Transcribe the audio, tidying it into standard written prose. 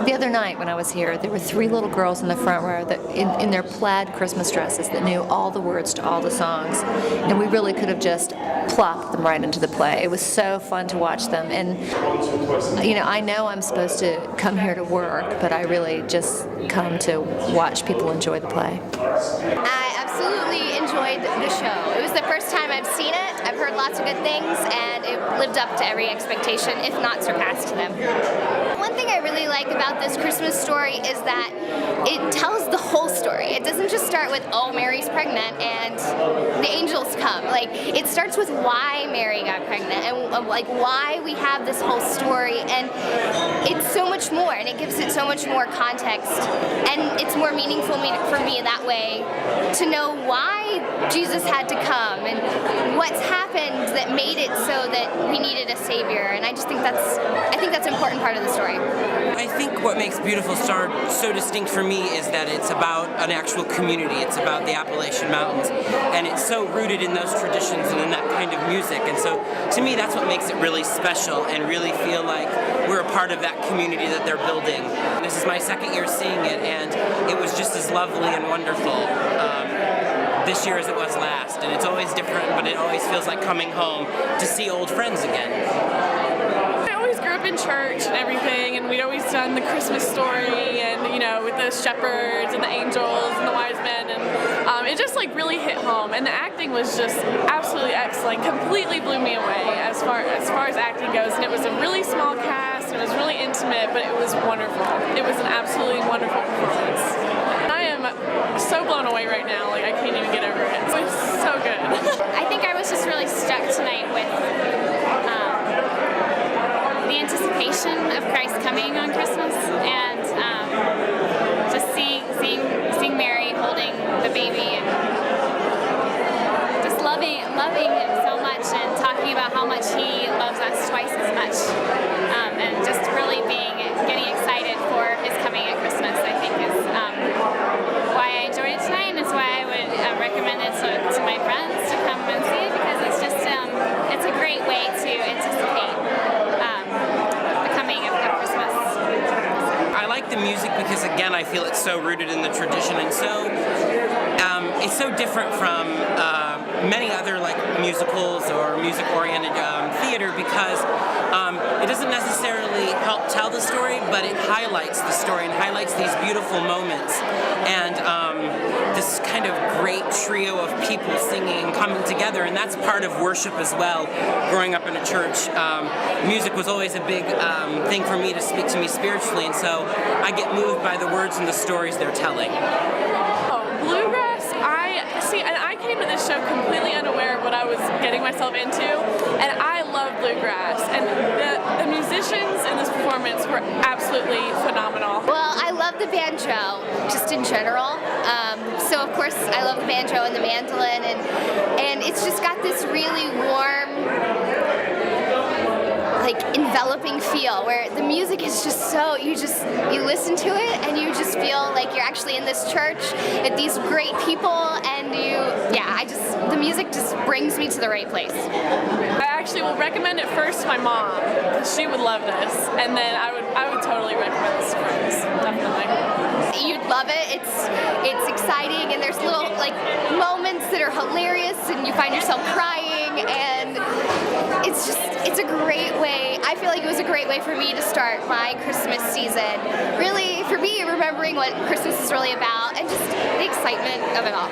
The other night when I was here, there were 3 little girls in the front row that in their plaid Christmas dresses that knew all the words to all the songs, and we really could have just plopped them right into the play. It was so fun to watch them, and I know I'm supposed to come here to work, but I really just come to watch people enjoy the play. I absolutely enjoyed the show. It was the first time I've seen it. I've heard lots of good things, and it lived up to every expectation, if not surpassed them. One thing I really like about this Christmas story is that it tells the whole story. It doesn't just start with, oh, Mary's pregnant and the angels come. Like, it starts with why Mary got pregnant and like why we have this whole story, and it's so much more, and it gives it so much more context, and it's more meaningful for me that way to know why Jesus had to come and what's happened that made it so that we needed a savior, and I think that's an important part of the story. I think what makes Beautiful Star so distinct for me is that it's about an actual community. It's about the Appalachian Mountains, and it's so rooted in those traditions and in that kind of music, and so to me that's what makes it really special and really feel like we're a part of that community that they're building. This is my second year seeing it, and it was just as lovely and wonderful this year as it was last, and it's always different, but it always feels like coming home to see old friends again. I always grew up in church and everything, and we'd always done the Christmas story, and with the shepherds and the angels and the wise men, and it just like really hit home, and the acting was just absolutely excellent. Completely blew me away as far as acting goes, and it was a really small cast, and it was really intimate, but it was wonderful. It was an absolutely wonderful performance. I am so blown away right now, like I can't even get over it. It was so good. I think I was just really struck tonight with the anticipation of Christ coming on Christmas, and just seeing Mary holding the baby and just loving him so much, and talking about how much he loves us twice as much, and just really getting excited for his coming at Christmas, I think is why I enjoyed it tonight, and it's why I would recommend it to my friends to come and see it, because it's just it's a great way to anticipate the coming of Christmas. I like the music because, again, I feel it's so rooted in the tradition, and so it's so different from many other like musicals or music-oriented theater, because it doesn't necessarily help tell the story, but it highlights the story and highlights these beautiful moments, and this kind of great trio of people singing and coming together, and that's part of worship as well. Growing up in a church, music was always a big thing for me to speak to me spiritually, and so I get moved by the words and the stories they're telling. Bluegrass, and I came to this show completely unaware of what I was getting myself into, and I love bluegrass, and the musicians in this performance were absolutely phenomenal. Well, I love the banjo, just in general. So of course I love the banjo and the mandolin, and it's just got this really warm, like enveloping feel where the music is just so, you listen to it and you just feel like you're actually in this church with these great people, and the music just brings me to the right place. I actually will recommend it first to my mom. She would love this, and then I would totally recommend this to friends, definitely. You'd love it. It's exciting, and there's little like moments that are hilarious, and you find yourself crying, and it's a great way. I feel like it was a great way for me to start my Christmas season. Really, for me, remembering what Christmas is really about, and just the excitement of it all.